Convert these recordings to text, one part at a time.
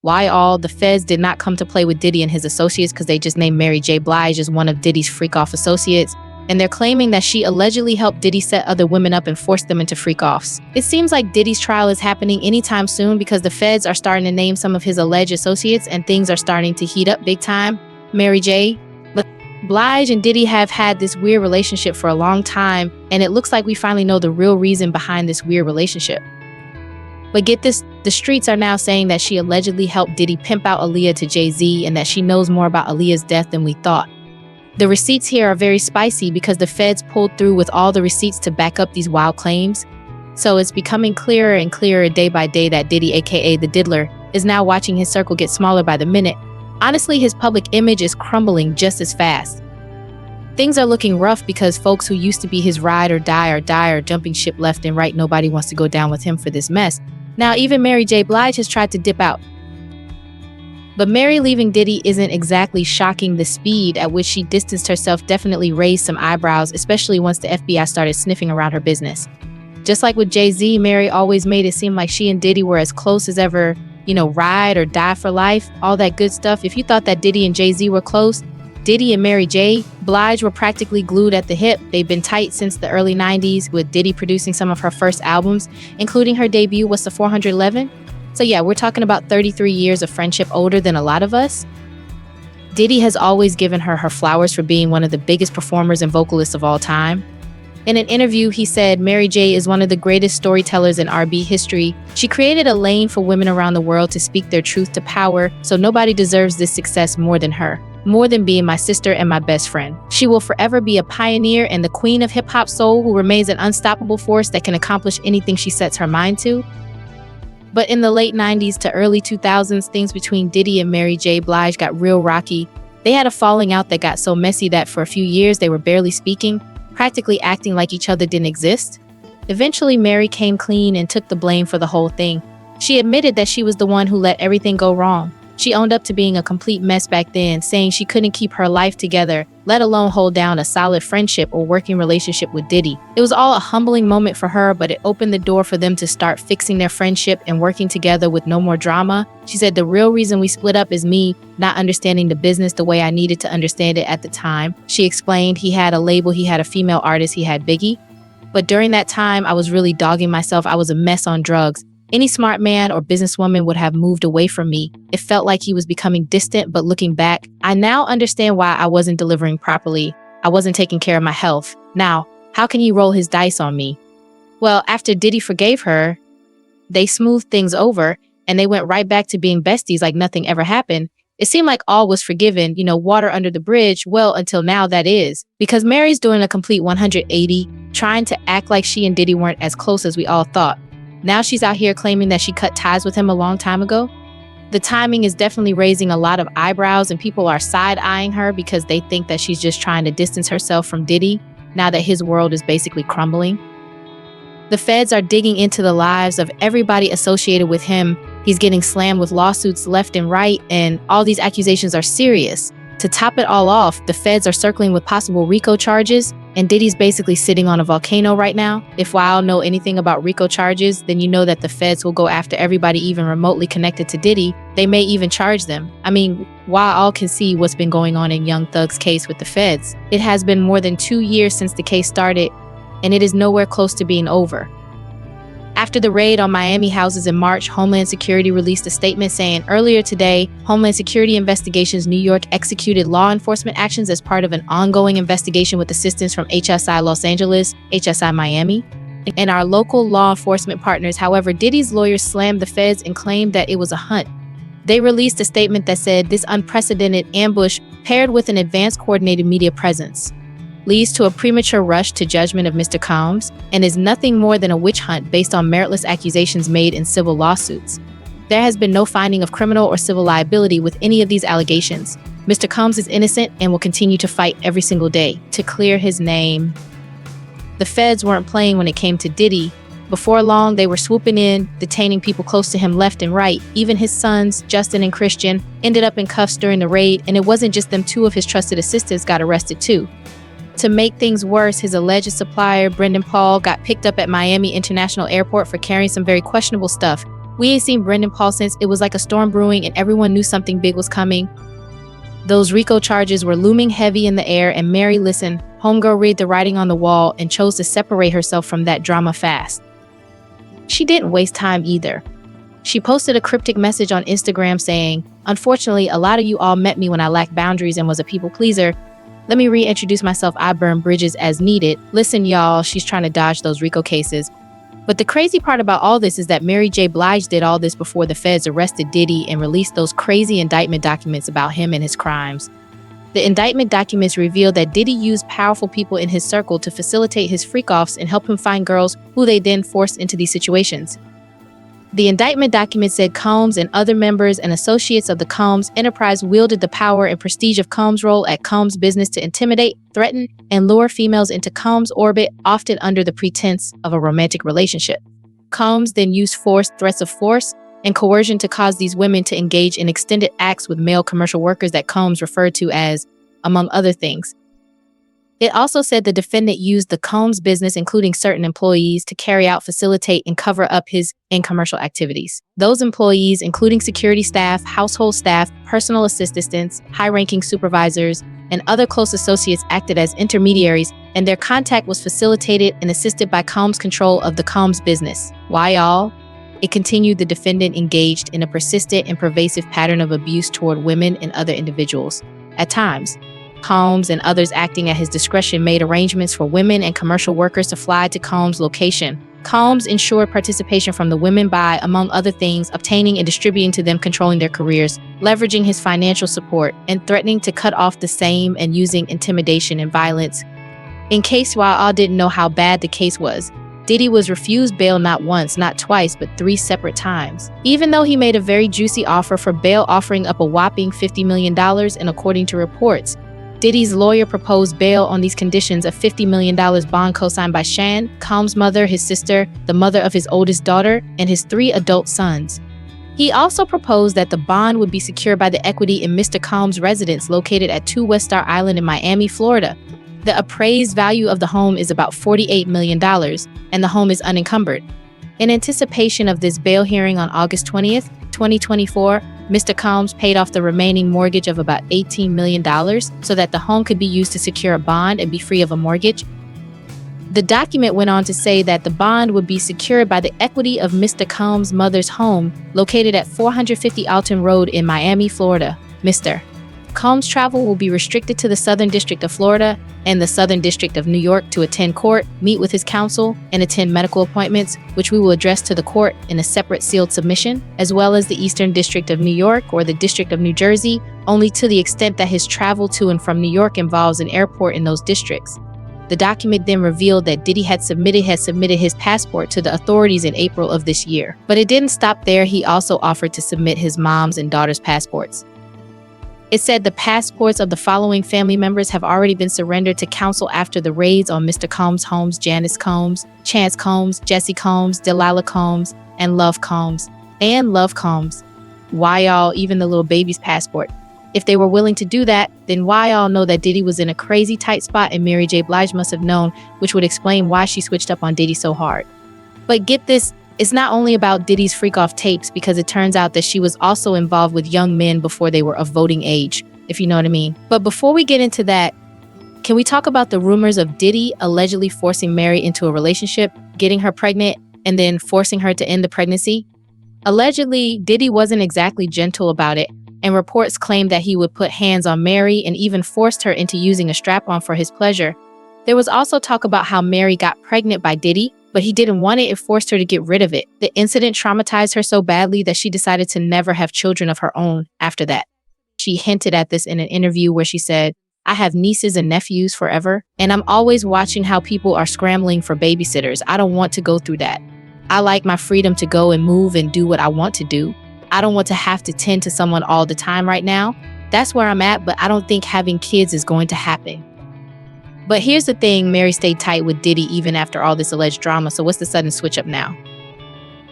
Why all? The feds did not come to play with Diddy and his associates because they just named Mary J. Blige as one of Diddy's freak-off associates. And they're claiming that she allegedly helped Diddy set other women up and force them into freak-offs. It seems like Diddy's trial is happening anytime soon because the feds are starting to name some of his alleged associates and things are starting to heat up big time. Mary J. Blige and Diddy have had this weird relationship for a long time, and it looks like we finally know the real reason behind this weird relationship. But get this, the streets are now saying that she allegedly helped Diddy pimp out Aaliyah to Jay-Z and that she knows more about Aaliyah's death than we thought. The receipts here are very spicy because the feds pulled through with all the receipts to back up these wild claims. So it's becoming clearer and clearer day by day that Diddy, aka the Diddler, is now watching his circle get smaller by the minute. Honestly, his public image is crumbling just as fast. Things are looking rough because folks who used to be his ride or die are jumping ship left and right. Nobody wants to go down with him for this mess. Now even Mary J. Blige has tried to dip out. But Mary leaving Diddy isn't exactly shocking. The speed at which she distanced herself definitely raised some eyebrows, especially once the FBI started sniffing around her business. Just like with Jay-Z, Mary always made it seem like she and Diddy were as close as ever, ride or die for life, all that good stuff. If you thought that Diddy and Jay-Z were close, Diddy and Mary J. Blige were practically glued at the hip. They've been tight since the early 90s, with Diddy producing some of her first albums, including her debut, What's the 411? So yeah, we're talking about 33 years of friendship, older than a lot of us. Diddy has always given her her flowers for being one of the biggest performers and vocalists of all time. In an interview, he said, Mary J. is one of the greatest storytellers in R&B history. She created a lane for women around the world to speak their truth to power, so nobody deserves this success more than her. More than being my sister and my best friend. She will forever be a pioneer and the queen of hip-hop soul who remains an unstoppable force that can accomplish anything she sets her mind to. But in the late 90s to early 2000s, things between Diddy and Mary J. Blige got real rocky. They had a falling out that got so messy that for a few years they were barely speaking, practically acting like each other didn't exist. Eventually, Mary came clean and took the blame for the whole thing. She admitted that she was the one who let everything go wrong. She owned up to being a complete mess back then, saying she couldn't keep her life together, let alone hold down a solid friendship or working relationship with Diddy. It was all a humbling moment for her, but it opened the door for them to start fixing their friendship and working together with no more drama. She said, the real reason we split up is me not understanding the business the way I needed to understand it at the time. She explained he had a label, he had a female artist, he had Biggie. But during that time, I was really dogging myself. I was a mess on drugs. Any smart man or businesswoman would have moved away from me. It felt like he was becoming distant, but looking back, I now understand why I wasn't delivering properly. I wasn't taking care of my health. Now, how can he roll his dice on me? Well, after Diddy forgave her, they smoothed things over and they went right back to being besties like nothing ever happened. It seemed like all was forgiven, water under the bridge. Well, until now that is. Because Mary's doing a complete 180, trying to act like she and Diddy weren't as close as we all thought. Now she's out here claiming that she cut ties with him a long time ago. The timing is definitely raising a lot of eyebrows and people are side-eyeing her because they think that she's just trying to distance herself from Diddy now that his world is basically crumbling. The feds are digging into the lives of everybody associated with him. He's getting slammed with lawsuits left and right, and all these accusations are serious. To top it all off, the feds are circling with possible RICO charges, and Diddy's basically sitting on a volcano right now. If y'all know anything about RICO charges, then you know that the feds will go after everybody even remotely connected to Diddy. They may even charge them. I mean, while all can see what's been going on in Young Thug's case with the feds, it has been more than 2 years since the case started, and it is nowhere close to being over. After the raid on Miami houses in March, Homeland Security released a statement saying, earlier today, Homeland Security Investigations New York executed law enforcement actions as part of an ongoing investigation with assistance from HSI Los Angeles, HSI Miami, and our local law enforcement partners. However, Diddy's lawyers slammed the feds and claimed that it was a hunt. They released a statement that said this unprecedented ambush, paired with an advanced coordinated media presence, leads to a premature rush to judgment of Mr. Combs and is nothing more than a witch hunt based on meritless accusations made in civil lawsuits. There has been no finding of criminal or civil liability with any of these allegations. Mr. Combs is innocent and will continue to fight every single day to clear his name. The feds weren't playing when it came to Diddy. Before long, they were swooping in, detaining people close to him left and right. Even his sons, Justin and Christian, ended up in cuffs during the raid, and it wasn't just them. 2 of his trusted assistants got arrested too. To make things worse, his alleged supplier, Brendan Paul, got picked up at Miami International Airport for carrying some very questionable stuff. We ain't seen Brendan Paul since. It was like a storm brewing and everyone knew something big was coming. Those RICO charges were looming heavy in the air, and Mary listened. Homegirl read the writing on the wall and chose to separate herself from that drama fast. She didn't waste time either. She posted a cryptic message on Instagram saying, "Unfortunately, a lot of you all met me when I lacked boundaries and was a people pleaser. Let me reintroduce myself. I burn bridges as needed. Listen, y'all, she's trying to dodge those RICO cases." But the crazy part about all this is that Mary J. Blige did all this before the feds arrested Diddy and released those crazy indictment documents about him and his crimes. The indictment documents revealed that Diddy used powerful people in his circle to facilitate his freak-offs and help him find girls who they then forced into these situations. The indictment document said Combs and other members and associates of the Combs enterprise wielded the power and prestige of Combs' role at Combs' business to intimidate, threaten, and lure females into Combs' orbit, often under the pretense of a romantic relationship. Combs then used force, threats of force, and coercion to cause these women to engage in extended acts with male commercial workers that Combs referred to as, among other things. It also said the defendant used the Combs business, including certain employees, to carry out, facilitate, and cover up his commercial activities. Those employees, including security staff, household staff, personal assistants, high-ranking supervisors, and other close associates, acted as intermediaries, and their contact was facilitated and assisted by Combs' control of the Combs business. Why all? It continued, the defendant engaged in a persistent and pervasive pattern of abuse toward women and other individuals. At times, Combs and others acting at his discretion made arrangements for women and commercial workers to fly to Combs' location. Combs ensured participation from the women by, among other things, obtaining and distributing to them, controlling their careers, leveraging his financial support, and threatening to cut off the same, and using intimidation and violence. In case while all didn't know how bad the case was, Diddy was refused bail not once, not twice, but 3 separate times. Even though he made a very juicy offer for bail, offering up a whopping $50 million, and according to reports, Diddy's lawyer proposed bail on these conditions: a $50 million bond co-signed by Shan, Combs' mother, his sister, the mother of his oldest daughter, and his 3 adult sons. He also proposed that the bond would be secured by the equity in Mr. Combs' residence located at 2 West Star Island in Miami, Florida. The appraised value of the home is about $48 million, and the home is unencumbered. In anticipation of this bail hearing on August 20th, 2024, Mr. Combs paid off the remaining mortgage of about $18 million so that the home could be used to secure a bond and be free of a mortgage. The document went on to say that the bond would be secured by the equity of Mr. Combs' mother's home located at 450 Alton Road in Miami, Florida. Mr. Combs' travel will be restricted to the Southern District of Florida and the Southern District of New York to attend court, meet with his counsel, and attend medical appointments, which we will address to the court in a separate sealed submission, as well as the Eastern District of New York or the District of New Jersey, only to the extent that his travel to and from New York involves an airport in those districts. The document then revealed that Diddy had submitted his passport to the authorities in April of this year. But it didn't stop there. He also offered to submit his mom's and daughter's passports. It said the passports of the following family members have already been surrendered to counsel after the raids on Mr. Combs' homes: Janice Combs, Chance Combs, Jesse Combs, Delilah Combs, and Love Combs. Why y'all, even the little baby's passport? If they were willing to do that, then why y'all know that Diddy was in a crazy tight spot and Mary J. Blige must have known, which would explain why she switched up on Diddy so hard. But get this, it's not only about Diddy's freak-off tapes, because it turns out that she was also involved with young men before they were of voting age, if you know what I mean. But before we get into that, can we talk about the rumors of Diddy allegedly forcing Mary into a relationship, getting her pregnant, and then forcing her to end the pregnancy? Allegedly, Diddy wasn't exactly gentle about it, and reports claimed that he would put hands on Mary and even forced her into using a strap-on for his pleasure. There was also talk about how Mary got pregnant by Diddy, but he didn't want it and forced her to get rid of it. The incident traumatized her so badly that she decided to never have children of her own after that. She hinted at this in an interview where she said, "I have nieces and nephews forever, and I'm always watching how people are scrambling for babysitters. I don't want to go through that. I like my freedom to go and move and do what I want to do. I don't want to have to tend to someone all the time right now. That's where I'm at, but I don't think having kids is going to happen." But here's the thing, Mary stayed tight with Diddy even after all this alleged drama, so what's the sudden switch up now?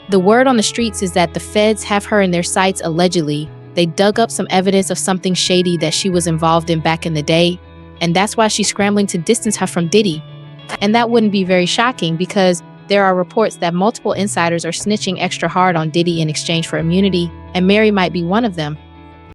The word on the streets is that the feds have her in their sights allegedly. They dug up some evidence of something shady that she was involved in back in the day, and that's why she's scrambling to distance her from Diddy. And that wouldn't be very shocking, because There are reports that multiple insiders are snitching extra hard on Diddy in exchange for immunity, and Mary might be one of them.